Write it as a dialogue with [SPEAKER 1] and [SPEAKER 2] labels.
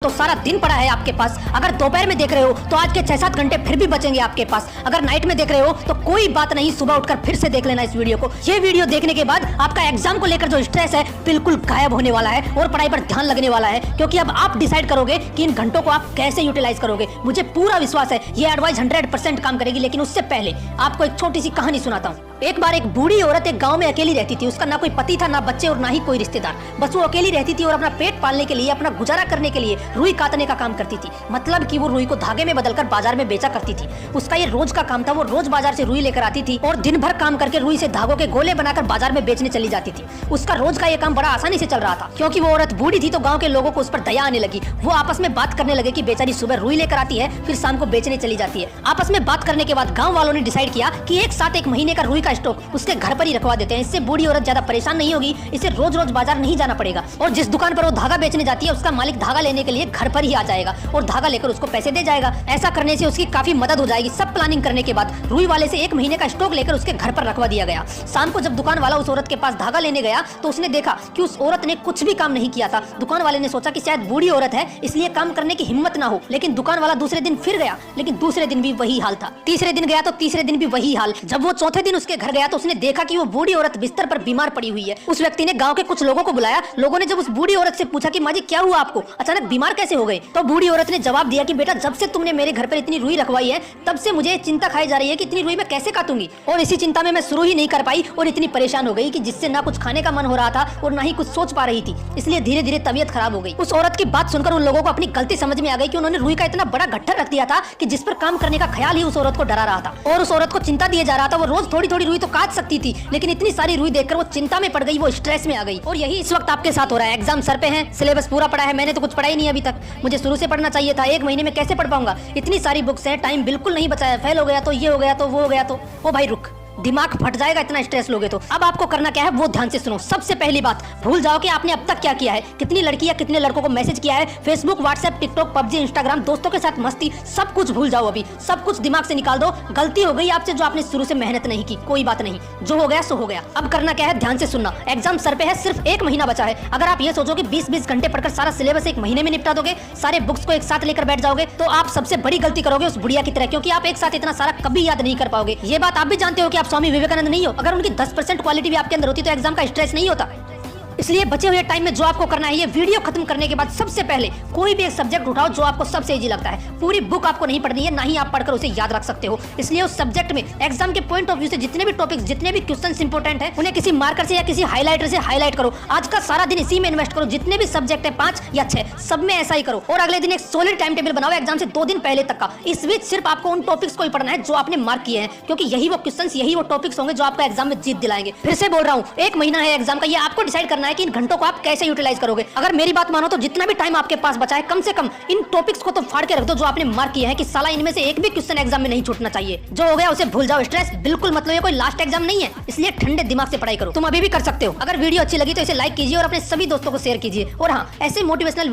[SPEAKER 1] तो सारा दिन पड़ा है आपके पास। अगर दोपहर में देख रहे हो तो आज के 6-7 घंटे फिर भी बचेंगे आपके पास। अगर नाइट में देख रहे हो तो कोई बात नहीं, सुबह उठकर फिर से देख लेना इस वीडियो को। ये वीडियो देखने के बाद आपका एग्जाम को लेकर जो स्ट्रेस है बिल्कुल गायब होने वाला है और पढ़ाई पर ध्यान लगने वाला है, क्योंकि अब आप डिसाइड करोगे कि इन घंटों को आप कैसे यूटिलाइज करोगे। मुझे पूरा विश्वास है ये एडवाइस 100% काम करेगी। लेकिन उससे पहले आपको एक छोटी सी कहानी सुनाता हूँ। एक बार एक बूढ़ी औरत एक गांव में अकेली रहती थी। उसका ना कोई पति था, ना बच्चे और ना ही कोई रिश्तेदार। बस वो अकेली रहती थी और अपना पेट पालने के लिए, अपना गुजारा करने के लिए रुई काटने का काम करती थी। मतलब कि वो रुई को धागे में बदलकर बाजार में बेचा करती थी। उसका ये रोज का काम था। वो रोज बाजार से रुई लेकर आती थी और दिन भर काम करके रुई से धागों के गोले बनाकर बाजार में बेचने चली जाती थी। उसका रोज का ये काम बड़ा आसानी से चल रहा था। क्योंकि वो औरत बूढ़ी थी तो गाँव के लोगों को उस पर दया आने लगी। वो आपस में बात करने लगे कि बेचारी सुबह रुई लेकर आती है, फिर शाम को बेचने चली जाती है। आपस में बात करने के बाद गाँव वालों ने डिसाइड किया कि एक साथ 1 महीने का रुई का स्टॉक उसके घर पर ही रखवा देते हैं। इससे बूढ़ी औरत ज्यादा परेशान नहीं होगी, इसे रोज रोज बाजार नहीं जाना पड़ेगा और जिस दुकान पर वो धागा बेचने जाती है उसका मालिक धागा लेने के लिए घर पर ही आ जाएगा और धागा लेकर उसको पैसे दे जाएगा। ऐसा करने से उसकी काफी मदद हो जाएगी। सब प्लानिंग करने के बाद रुई वाले से 1 महीने का स्टॉक लेकर उसके घर पर रखवा दिया गया। शाम को जब दुकान वाला उस औरत के पास धागा लेने गया तो उसने देखा कि उस औरत ने कुछ भी काम नहीं किया था। दुकान वाले ने सोचा कि शायद बूढ़ी औरत है इसलिए काम करने की हिम्मत ना हो। लेकिन दुकान वाला दूसरे दिन फिर गया, लेकिन दूसरे दिन भी वही हाल था। तीसरे दिन गया तो तीसरे दिन भी वही हाल। जब वो चौथे दिन उसके घर गया तो उसने देखा कि वो बूढ़ी औरत बिस्तर पर बीमार पड़ी हुई है। उस व्यक्ति ने गांव के कुछ लोगों को बुलाया। लोगों ने जब उस बूढ़ी औरत से पूछा कि माँ जी क्या हुआ आपको, अचानक बीमार कैसे हो गए, तो बूढ़ी औरत ने जवाब दिया कि बेटा जब से तुमने मेरे घर पर इतनी रुई रखवाई है तब से मुझे चिंता खाई जा रही है कि इतनी रुई मैं कैसे काटूंगी। और इसी चिंता में मैं शुरू ही नहीं कर पाई और इतनी परेशान हो गई कि जिससे ना कुछ खाने का मन हो रहा था और ना ही कुछ सोच पा रही थी। इसलिए धीरे धीरे तबीयत खराब हो गई। उस औरत की बात सुनकर उन लोगों को अपनी गलती समझ में आ गई कि उन्होंने रुई का इतना बड़ा गट्ठर रख दिया था कि जिस पर काम करने का ख्याल ही उस औरत को डरा रहा था और उस औरत को चिंता दिए जा रहा था। वो रोज थोड़ी थोड़ी रुई तो काट सकती थी, लेकिन इतनी सारी रुई देखकर वो चिंता में पड़ गई, वो स्ट्रेस में आ गई। और यही इस वक्त आपके साथ हो रहा है। एग्जाम सर पे है, सिलेबस पूरा पढ़ा है, मैंने तो कुछ पढ़ा ही नहीं अभी तक। मुझे शुरू से पढ़ना चाहिए था, 1 महीने में कैसे पढ़ पाऊंगा, इतनी सारी बुक्स हैं, टाइम बिल्कुल नहीं बचाया, फेल हो गया तो ये हो गया तो वो हो गया तो। ओ भाई रुक, दिमाग फट जाएगा इतना स्ट्रेस लोगे तो। अब आपको करना क्या है वो ध्यान से सुनो। सबसे पहली बात, भूल जाओ कि आपने अब तक क्या किया है, कितनी लड़की या कितने लड़कों को मैसेज किया है, Facebook, WhatsApp, TikTok, PUBG, Instagram, दोस्तों के साथ मस्ती, सब कुछ भूल जाओ। अभी सब कुछ दिमाग से निकाल दो। गलती हो गई आपसे जो आपने शुरू से मेहनत नहीं की, कोई बात नहीं, जो हो गया सो हो गया। अब करना क्या है ध्यान से सुनना। एग्जाम सर पे है, सिर्फ 1 महीना बचा है। अगर आप ये सोचो कि 20-20 घंटे पढ़कर सारा सिलेबस 1 महीने में निपटा दोगे, सारे बुक्स को एक साथ लेकर बैठ जाओगे, तो आप सबसे बड़ी गलती करोगे उस बुढ़िया की तरह, क्योंकि आप एक साथ इतना सारा कभी याद नहीं कर पाओगे। ये बात आप भी जानते हो कि आप स्वामी विवेकानंद नहीं हो। अगर उनकी 10% क्वालिटी भी आपके अंदर होती तो एग्जाम का स्ट्रेस नहीं होता। इसलिए बचे हुए टाइम में जो आपको करना है, ये वीडियो खत्म करने के बाद सबसे पहले कोई भी एक सब्जेक्ट उठाओ जो आपको सबसे इजी लगता है। पूरी बुक आपको नहीं पढ़नी है, ना ही आप पढ़कर उसे याद रख सकते हो। इसलिए उस सब्जेक्ट में एग्जाम के पॉइंट ऑफ व्यू से जितने भी टॉपिक्स, जितने भी क्वेश्चंस इंपॉर्टेंट है, उन्हें किसी मार्कर से या किसी हाईलाइटर से हाईलाइट करो। आज का सारा दिन इसी में इन्वेस्ट करो। जितने भी सब्जेक्ट है 5 या 6, सब में ऐसा ही करो। और अगले दिन एक सॉलिड टाइम टेबल बनाओ एग्जाम से 2 दिन पहले तक का। इस बीच सिर्फ आपको उन टॉपिक्स को ही पढ़ना है जो आपने मार्क किए हैं, क्योंकि यही वो क्वेश्चंस, यही वो टॉपिक्स होंगे जो आपको एग्जाम में जीत दिलाएंगे। फिर से बोल रहा हूँ, 1 महीना है एग्जाम का, ये आपको डिसाइड करना है कि इन घंटों को आप कैसे यूटिलाइज करोगे। अगर मेरी बात मानो तो जितना भी टाइम आपके पास बचा है, कम से कम इन टॉपिक्स को तो फाड़ के रख दो जो आपने मार्क किया है, कि साला इनमें से एक भी क्वेश्चन एग्जाम में नहीं छूटना चाहिए। जो हो गया उसे भूल जाओ। स्ट्रेस बिल्कुल मतलब ये कोई लास्ट एग्जाम नहीं है, इसलिए ठंडे दिमाग से पढ़ाई करो। तुम अभी भी कर सकते हो। अगर वीडियो अच्छी लगी तो इसे लाइक कीजिए और अपने सभी दोस्तों को शेयर कीजिए। और हाँ, ऐसे मोटिवेशनल